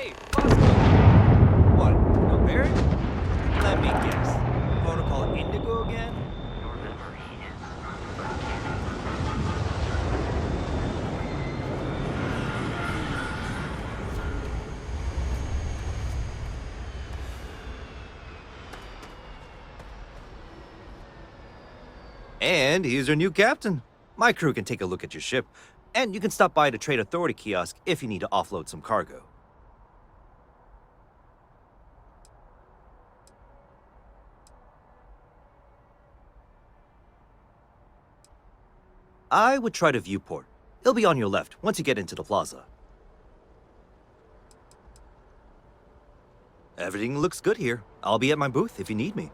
Hey, Bosco! What, no Barry? Let me guess. Protocol Indigo again? And he's your new captain. My crew can take a look at your ship, and you can stop by the Trade Authority kiosk if you need to offload some cargo. I would try the viewport. It'll be on your left once you get into the plaza. Everything looks good here. I'll be at my booth if you need me.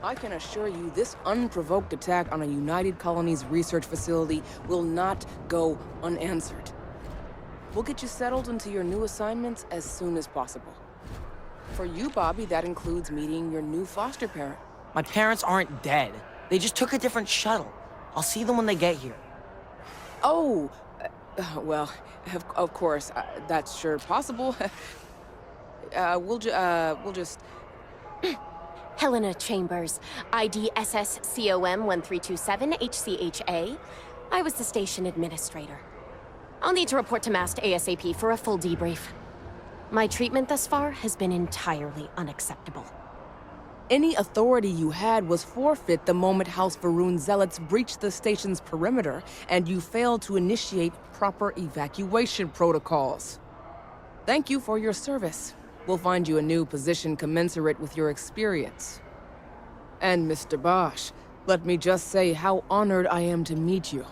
I can assure you this unprovoked attack on a United Colonies research facility will not go unanswered. We'll get you settled into your new assignments as soon as possible. For you, Bobby, that includes meeting your new foster parent. My parents aren't dead. They just took a different shuttle. I'll see them when they get here. Oh, well, of course, that's sure possible. We'll just... Helena Chambers, ID SSCOM 1327HCHA. I was the station administrator. I'll need to report to MAST ASAP for a full debrief. My treatment thus far has been entirely unacceptable. Any authority you had was forfeit the moment House Varun zealots breached the station's perimeter, and you failed to initiate proper evacuation protocols. Thank you for your service. We'll find you a new position commensurate with your experience. And Mr. Bosch, let me just say how honored I am to meet you.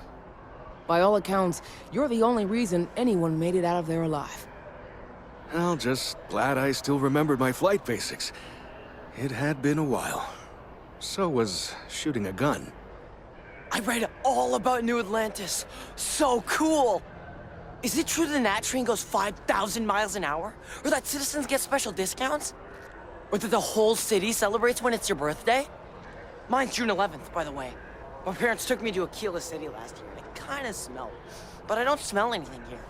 By all accounts, you're the only reason anyone made it out of there alive. Well, just glad I still remembered my flight basics. It had been a while. So was shooting a gun. I read all about New Atlantis. So cool! Is it true the Nat train goes 5,000 miles an hour? Or that citizens get special discounts? Or that the whole city celebrates when it's your birthday? Mine's June 11th, by the way. My parents took me to Aquila City last year, and it kinda smelled. But I don't smell anything here.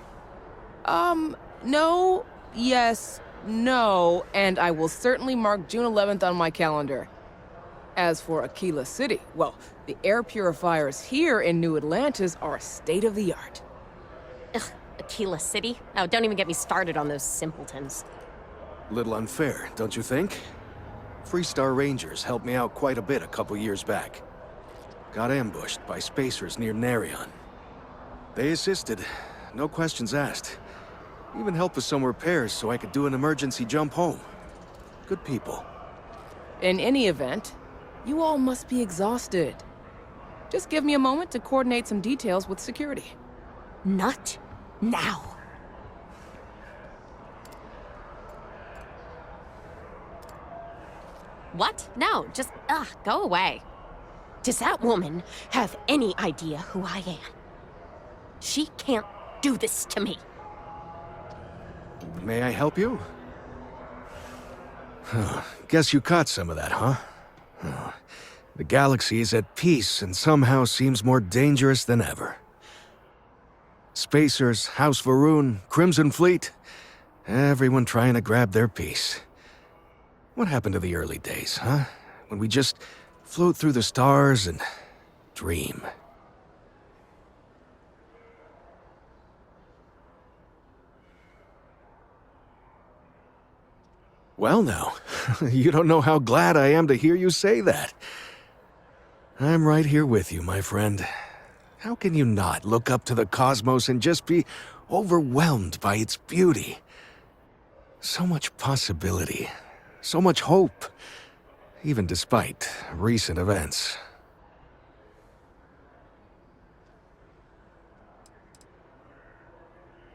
No, yes, no, and I will certainly mark June 11th on my calendar. As for Aquila City, well, the air purifiers here in New Atlantis are state-of-the-art. Ugh, Aquila City? Oh, don't even get me started on those simpletons. Little unfair, don't you think? Freestar Rangers helped me out quite a bit a couple years back. Got ambushed by spacers near Narion. They assisted, no questions asked. Even helped with some repairs so I could do an emergency jump home. Good people. In any event, you all must be exhausted. Just give me a moment to coordinate some details with security. Not now. What? No, just, go away. Does that woman have any idea who I am? She can't do this to me? May I help you? Guess you caught some of that, huh? The galaxy is at peace and somehow seems more dangerous than ever. Spacers, House Varun, Crimson Fleet, everyone trying to grab their piece. What happened to the early days, huh? When we just float through the stars and dream. Well now, you don't know how glad I am to hear you say that. I'm right here with you, my friend. How can you not look up to the cosmos and just be overwhelmed by its beauty? So much possibility, so much hope, even despite recent events.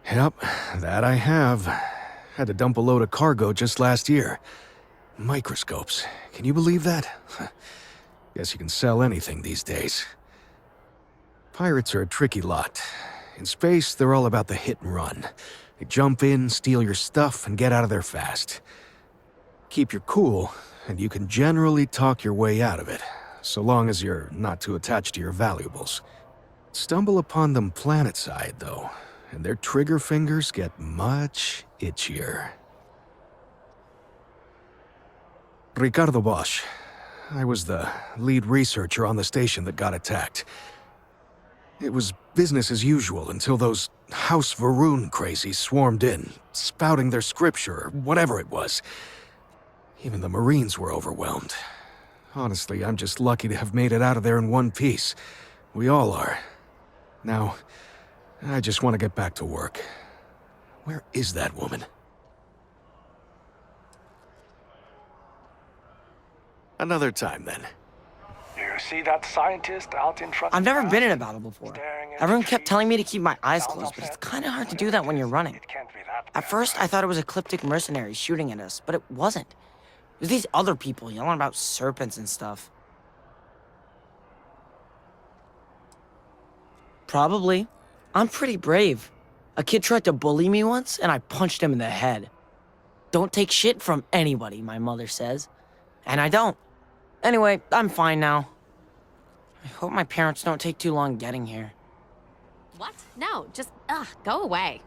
Yep, that I have. Had to dump a load of cargo just last year. Microscopes. Can you believe that? Guess you can sell anything these days. Pirates are a tricky lot. In space, they're all about the hit and run. They jump in, steal your stuff, and get out of there fast. Keep your cool, and you can generally talk your way out of it, so long as you're not too attached to your valuables. Stumble upon them planetside, though, and their trigger fingers get much itchier. Ricardo Bosch. I was the lead researcher on the station that got attacked. It was business as usual until those House Varun crazies swarmed in, spouting their scripture or whatever it was. Even the Marines were overwhelmed. Honestly, I'm just lucky to have made it out of there in one piece. We all are. Now, I just want to get back to work. Where is that woman? Another time, then. You see that scientist out in front? I've never been in a battle before. Everyone kept telling me to keep my eyes closed, but it's kind of hard to do that when you're running. It can't be that At first, I thought it was ecliptic mercenaries shooting at us, but it wasn't. It was these other people yelling about serpents and stuff. Probably. I'm pretty brave. A kid tried to bully me once, and I punched him in the head. Don't take shit from anybody, my mother says. And I don't. Anyway, I'm fine now. I hope my parents don't take too long getting here. What? No, just, go away.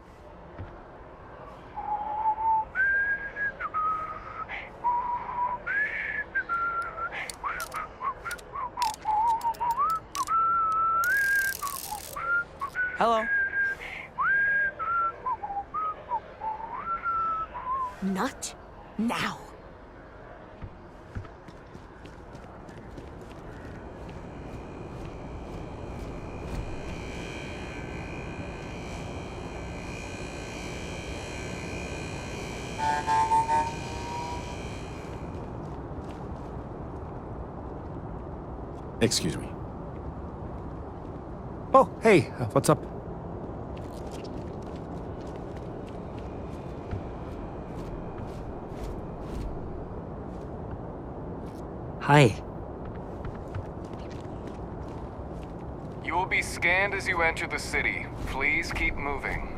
Hello? Not now. Excuse me. Oh, hey, what's up? Hi. You will be scanned as you enter the city. Please keep moving.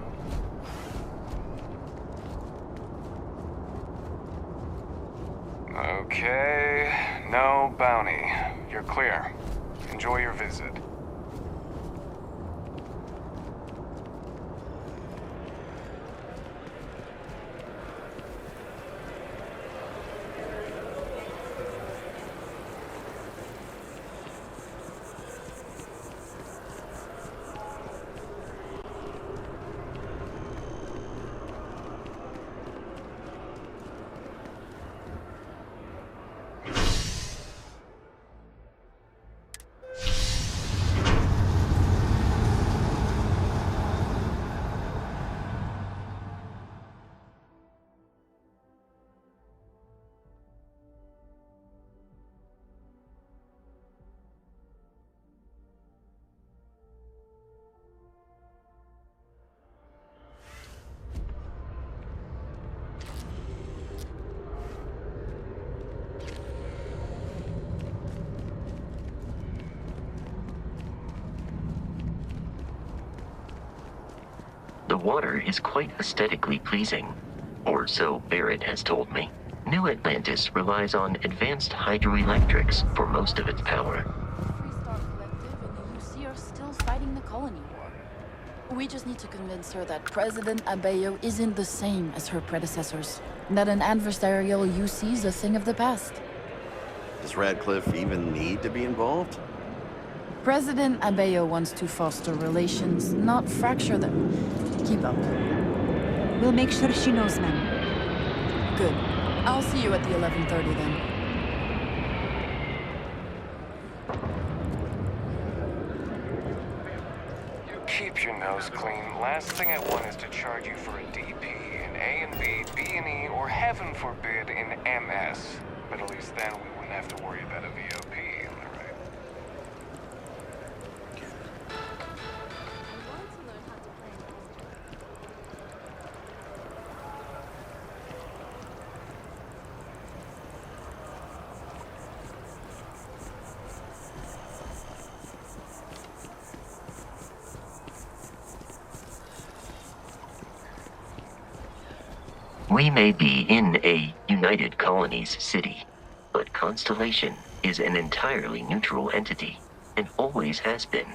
Okay, no bounty. You're clear. Enjoy your visit. The water is quite aesthetically pleasing, or so Barrett has told me. New Atlantis relies on advanced hydroelectrics for most of its power. Freestar Collective and the UC are still fighting the colony war. We just need to convince her that President Abeyo isn't the same as her predecessors. That an adversarial UC is a thing of the past. Does Radcliffe even need to be involved? President Abeyo wants to foster relations, not fracture them. Keep up. We'll make sure she knows, ma'am. Good. I'll see you at the 11:30 then. You keep your nose clean. Last thing I want is to charge you for a DP in A and B, B and E, or heaven forbid in MS. But at least then we wouldn't have to worry about a VOP, am I right? We may be in a United Colonies city, but Constellation is an entirely neutral entity, and always has been.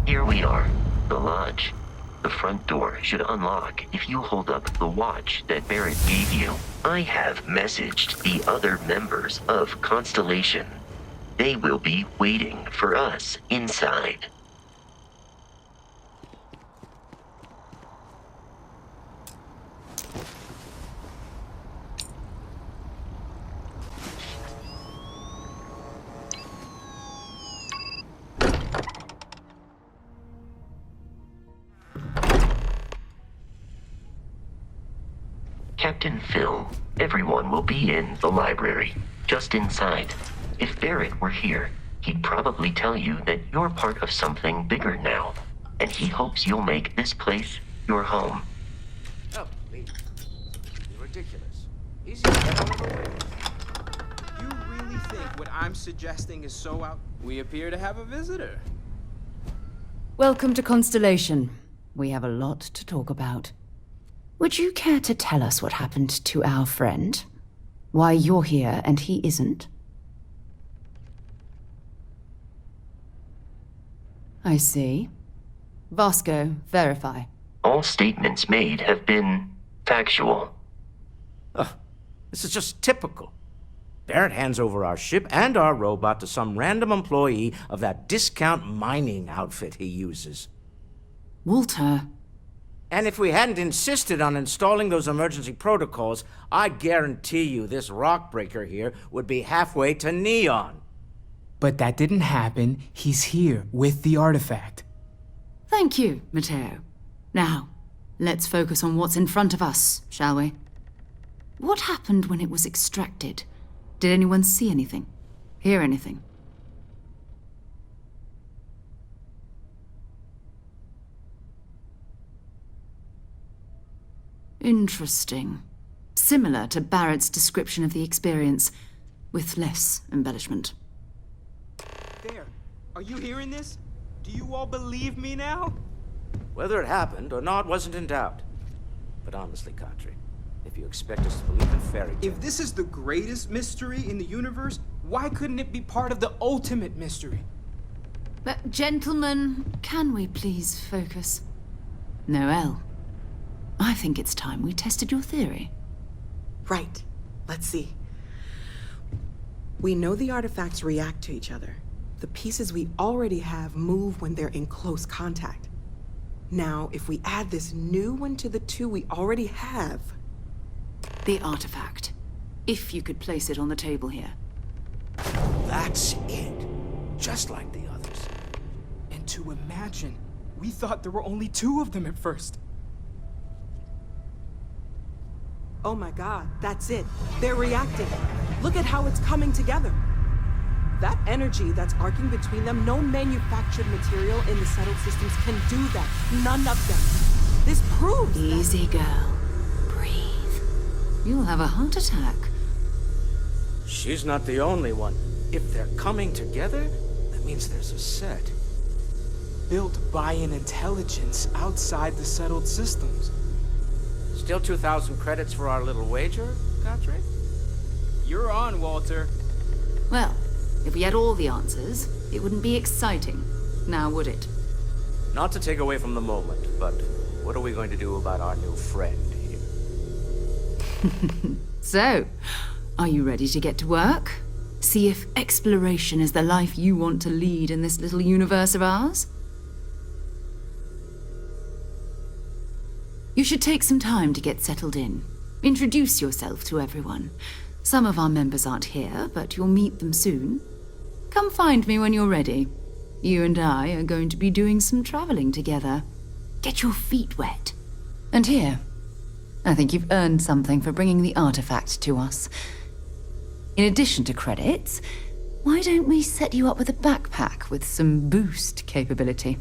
Here we are, the lodge. The front door should unlock if you hold up the watch that Barrett gave you. I have messaged the other members of Constellation. They will be waiting for us inside. Captain Phil, everyone will be in the library, just inside. If Barrett were here, he'd probably tell you that you're part of something bigger now, and he hopes you'll make this place your home. Oh, please. You're ridiculous. Easy to get one of the ways. You really think what I'm suggesting is so out? We appear to have a visitor. Welcome to Constellation. We have a lot to talk about. Would you care to tell us what happened to our friend? Why you're here and he isn't? I see. Vasco, verify. All statements made have been factual. This is just typical. Barrett hands over our ship and our robot to some random employee of that discount mining outfit he uses. Walter. And if we hadn't insisted on installing those emergency protocols, I guarantee you this rock breaker here would be halfway to Neon. But that didn't happen. He's here with the artifact. Thank you, Matteo. Now, let's focus on what's in front of us, shall we? What happened when it was extracted? Did anyone see anything? Hear anything? Interesting. Similar to Barrett's description of the experience, with less embellishment. There. Are you hearing this? Do you all believe me now? Whether it happened or not wasn't in doubt. But honestly, Kadri, if you expect us to believe in fairy tales... If this is the greatest mystery in the universe, why couldn't it be part of the ultimate mystery? But, gentlemen, can we please focus? Noel, I think it's time we tested your theory. Right. Let's see. We know the artifacts react to each other. The pieces we already have move when they're in close contact. Now, if we add this new one to the two we already have... The artifact. If you could place it on the table here. That's it. Just like the others. And to imagine, we thought there were only 2 of them at first. Oh my god, that's it. They're reacting. Look at how it's coming together. That energy that's arcing between them, no manufactured material in the settled systems can do that. None of them. This proves Easy, girl. Breathe. You'll have a heart attack. She's not the only one. If they're coming together, that means there's a set. Built by an intelligence outside the settled systems. Still 2,000 credits for our little wager, Godfrey? You're on, Walter. Well, if we had all the answers, it wouldn't be exciting, now would it? Not to take away from the moment, but what are we going to do about our new friend here? So, are you ready to get to work? See if exploration is the life you want to lead in this little universe of ours? You should take some time to get settled in. Introduce yourself to everyone. Some of our members aren't here, but you'll meet them soon. Come find me when you're ready. You and I are going to be doing some traveling together. Get your feet wet. And here, I think you've earned something for bringing the artifact to us. In addition to credits, why don't we set you up with a backpack with some boost capability?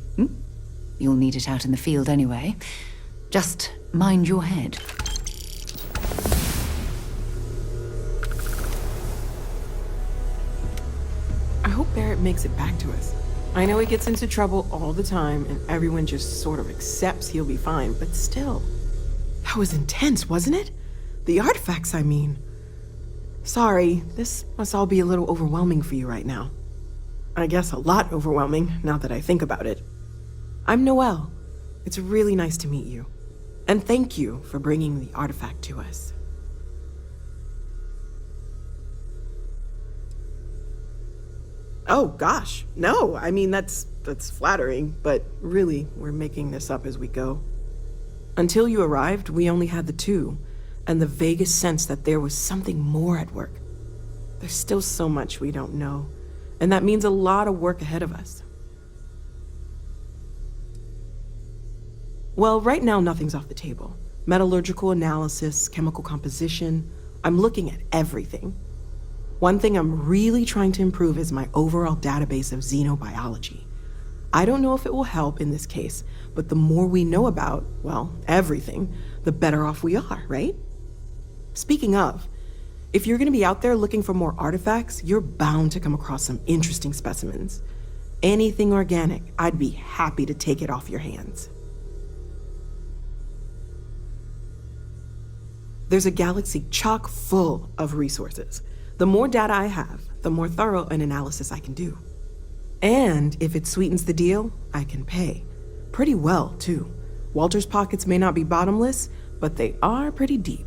You'll need it out in the field anyway. Just mind your head. I hope Barrett makes it back to us. I know he gets into trouble all the time, and everyone just sort of accepts he'll be fine, but still. That was intense, wasn't it? The artifacts, I mean. Sorry, this must all be a little overwhelming for you right now. I guess a lot overwhelming, now that I think about it. I'm Noelle. It's really nice to meet you. And thank you for bringing the artifact to us. Oh, gosh. No, I mean, that's flattering, but really, we're making this up as we go. Until you arrived, we only had the two, and the vaguest sense that there was something more at work. There's still so much we don't know, and that means a lot of work ahead of us. Well, right now, nothing's off the table. Metallurgical analysis, chemical composition, I'm looking at everything. One thing I'm really trying to improve is my overall database of xenobiology. I don't know if it will help in this case, but the more we know about, well, everything, the better off we are, right? Speaking of, if you're gonna be out there looking for more artifacts, you're bound to come across some interesting specimens. Anything organic, I'd be happy to take it off your hands. There's a galaxy chock full of resources. The more data I have, the more thorough an analysis I can do. And if it sweetens the deal, I can pay. Pretty well, too. Walter's pockets may not be bottomless, but they are pretty deep.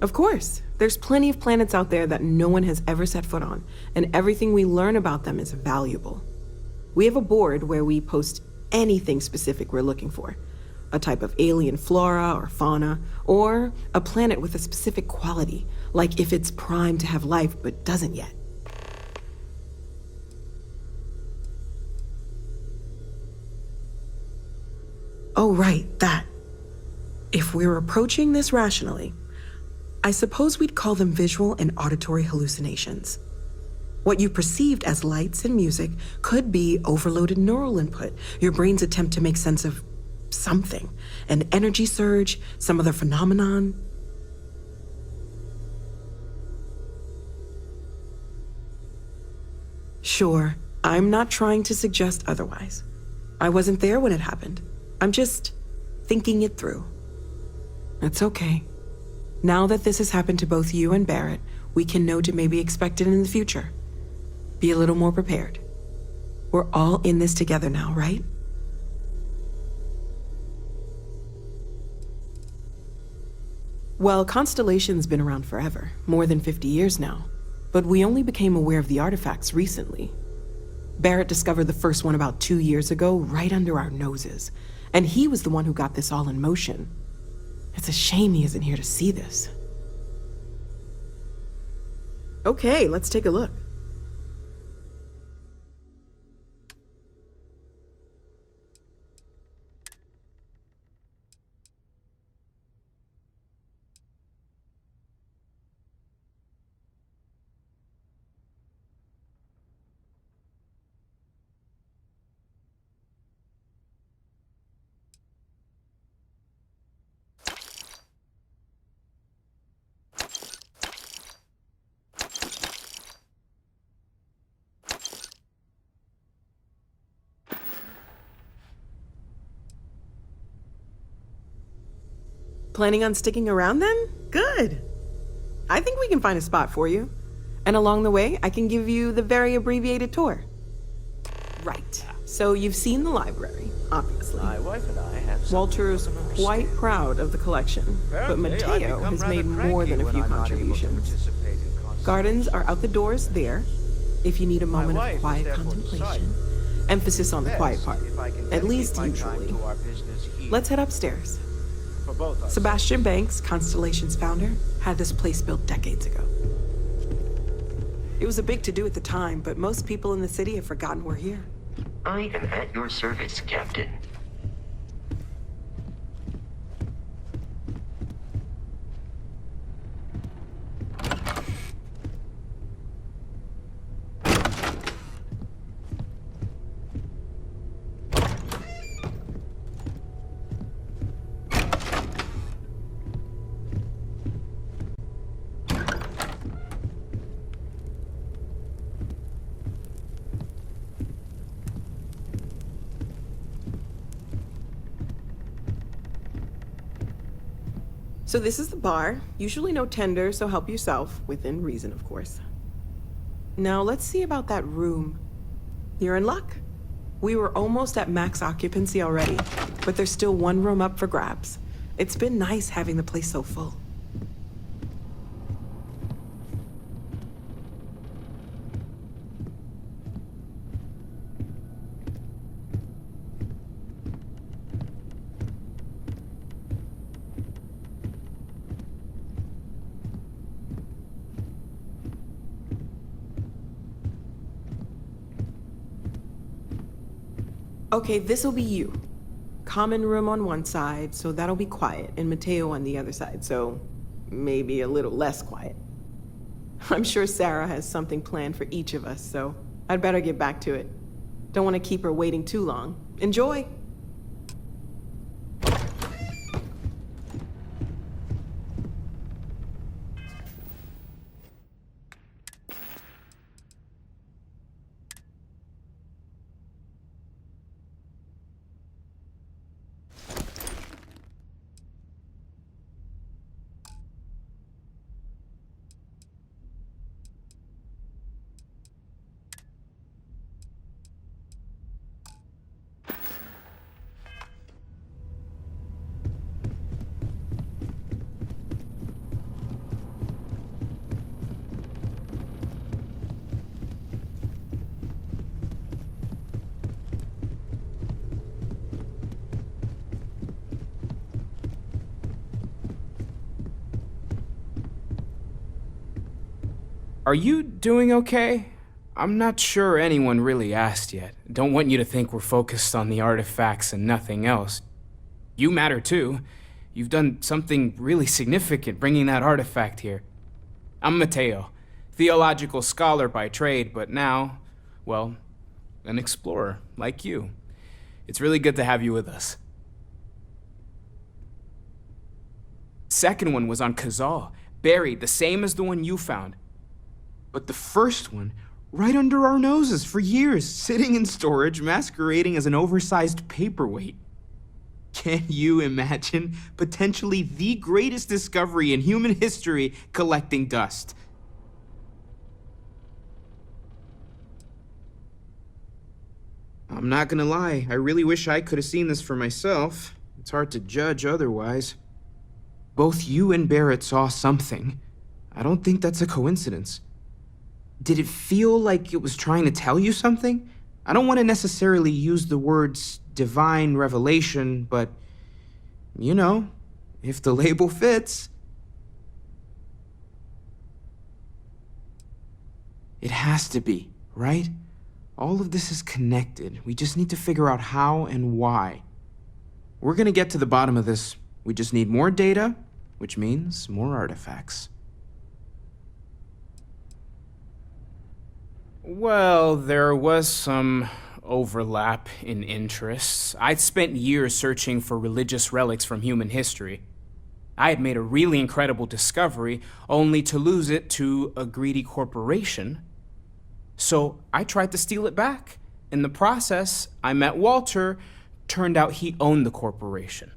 Of course, there's plenty of planets out there that no one has ever set foot on, and everything we learn about them is valuable. We have a board where we post anything specific we're looking for. A type of alien flora or fauna, or a planet with a specific quality, like if it's primed to have life but doesn't yet. Oh, right, that. If we're approaching this rationally, I suppose we'd call them visual and auditory hallucinations. What you perceived as lights and music could be overloaded neural input, your brain's attempt to make sense of something, an energy surge, some other phenomenon. Sure, I'm not trying to suggest otherwise. I wasn't there when it happened. I'm just thinking it through. It's okay. Now that this has happened to both you and Barrett, we can know to maybe expect it in the future. Be a little more prepared. We're all in this together now, right? Well, Constellation's been around forever, more than 50 years now. But we only became aware of the artifacts recently. Barrett discovered the first one about 2 years ago, right under our noses. And he was the one who got this all in motion. It's a shame he isn't here to see this. Okay, let's take a look. Planning on sticking around then? Good. I think we can find a spot for you. And along the way, I can give you the very abbreviated tour. Right. So you've seen the library, obviously. My wife and I have Walter's quite proud of the collection, but Mateo has made more than a few contributions. Gardens are out the doors there, if you need a moment of quiet contemplation. Emphasis on the quiet part, at least usually. Let's head upstairs. Sebastian Banks, Constellation's founder, had this place built decades ago. It was a big to-do at the time, but most people in the city have forgotten we're here. I am at your service, Captain. So this is the bar. Usually no tender, so help yourself, within reason, of course. Now let's see about that room. You're in luck. We were almost at max occupancy already, but there's still one room up for grabs. It's been nice having the place so full. Okay, this'll be you. Common room on one side, so that'll be quiet, and Mateo on the other side, so maybe a little less quiet. I'm sure Sarah has something planned for each of us, so I'd better get back to it. Don't want to keep her waiting too long. Enjoy! Are you doing okay? I'm not sure anyone really asked yet. Don't want you to think we're focused on the artifacts and nothing else. You matter too. You've done something really significant bringing that artifact here. I'm Mateo, theological scholar by trade, but now, well, an explorer like you. It's really good to have you with us. Second one was on Kazal, buried, the same as the one you found. But the first one, right under our noses for years, sitting in storage, masquerading as an oversized paperweight. Can you imagine potentially the greatest discovery in human history collecting dust? I'm not gonna lie, I really wish I could have seen this for myself. It's hard to judge otherwise. Both you and Barrett saw something. I don't think that's a coincidence. Did it feel like it was trying to tell you something? I don't want to necessarily use the words divine revelation, but, you know, if the label fits. It has to be, right? All of this is connected. We just need to figure out how and why. We're gonna get to the bottom of this. We just need more data, which means more artifacts. Well, there was some overlap in interests. I'd spent years searching for religious relics from human history. I had made a really incredible discovery, only to lose it to a greedy corporation. So I tried to steal it back. In the process, I met Walter. Turned out he owned the corporation.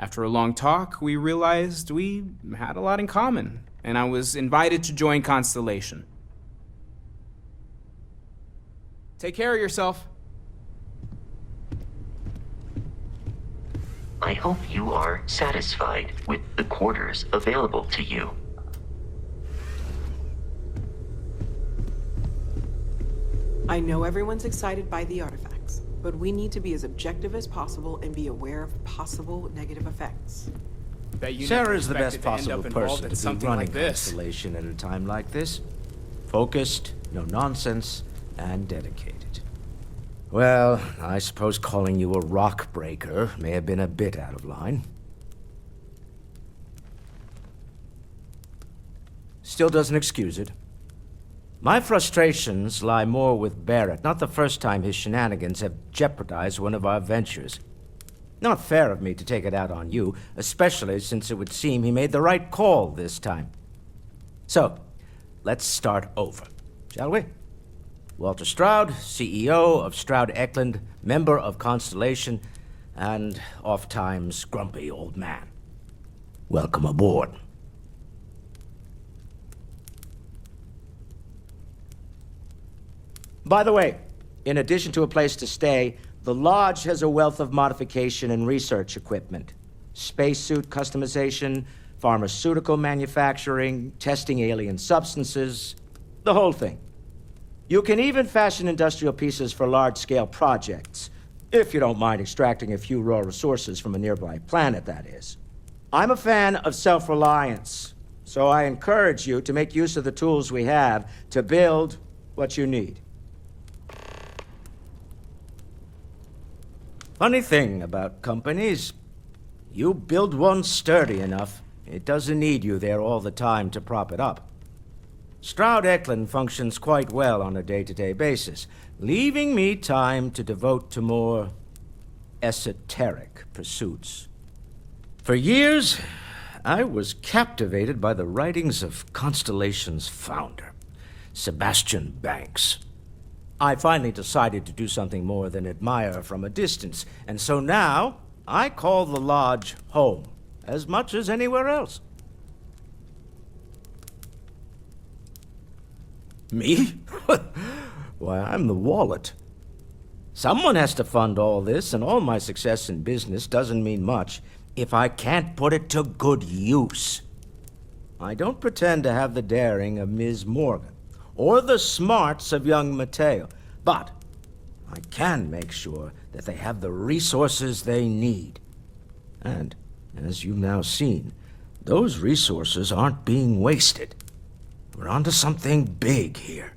After a long talk, we realized we had a lot in common, and I was invited to join Constellation. Take care of yourself. I hope you are satisfied with the quarters available to you. I know everyone's excited by the artifacts, but we need to be as objective as possible and be aware of possible negative effects. Sarah's the best possible person to be running Constellation at a time like this. Focused, no nonsense, and dedicated. Well, I suppose calling you a rock breaker may have been a bit out of line. Still doesn't excuse it. My frustrations lie more with Barrett. Not the first time his shenanigans have jeopardized one of our ventures. Not fair of me to take it out on you, especially since it would seem he made the right call this time. So, let's start over, shall we? Walter Stroud, CEO of Stroud-Eklund, member of Constellation, and oft-times grumpy old man. Welcome aboard. By the way, in addition to a place to stay, the Lodge has a wealth of modification and research equipment. Spacesuit customization, pharmaceutical manufacturing, testing alien substances, the whole thing. You can even fashion industrial pieces for large-scale projects, if you don't mind extracting a few raw resources from a nearby planet, that is. I'm a fan of self-reliance, so I encourage you to make use of the tools we have to build what you need. Funny thing about companies, you build one sturdy enough, it doesn't need you there all the time to prop it up. Stroud-Eklund functions quite well on a day-to-day basis, leaving me time to devote to more esoteric pursuits. For years, I was captivated by the writings of Constellation's founder, Sebastian Banks. I finally decided to do something more than admire from a distance, and so now I call the Lodge home, as much as anywhere else. Me? Why, I'm the wallet. Someone has to fund all this, and all my success in business doesn't mean much if I can't put it to good use. I don't pretend to have the daring of Ms. Morgan, or the smarts of young Mateo, but I can make sure that they have the resources they need. And, as you've now seen, those resources aren't being wasted. We're onto something big here.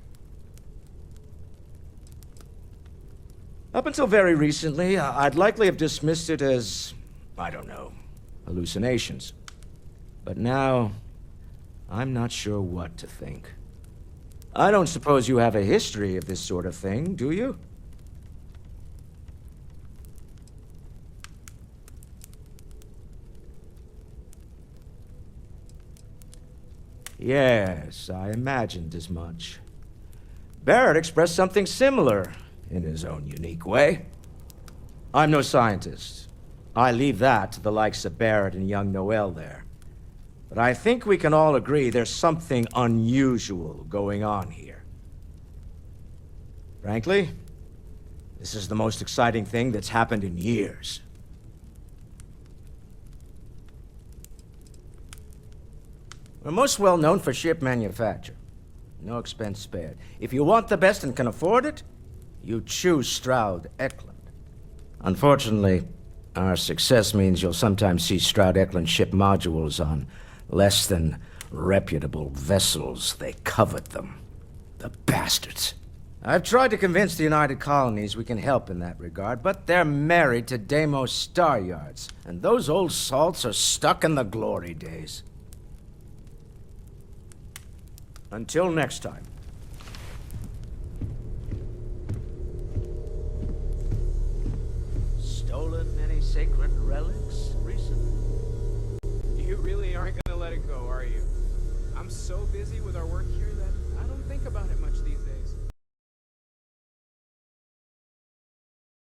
Up until very recently, I'd likely have dismissed it as, I don't know, hallucinations. But now, I'm not sure what to think. I don't suppose you have a history of this sort of thing, do you? Yes, I imagined as much. Barrett expressed something similar, in his own unique way. I'm no scientist. I leave that to the likes of Barrett and young Noel there. But I think we can all agree there's something unusual going on here. Frankly, this is the most exciting thing that's happened in years. We're most well known for ship manufacture. No expense spared. If you want the best and can afford it, you choose Stroud-Eklund. Unfortunately, our success means you'll sometimes see Stroud-Eklund ship modules on less than reputable vessels. They covet them. The bastards. I've tried to convince the United Colonies we can help in that regard, but they're married to Deimos Star Yards, and those old salts are stuck in the glory days. Until next time. Stolen any sacred relics recently? You really aren't gonna let it go, are you? I'm so busy with our work here that I don't think about it much these days.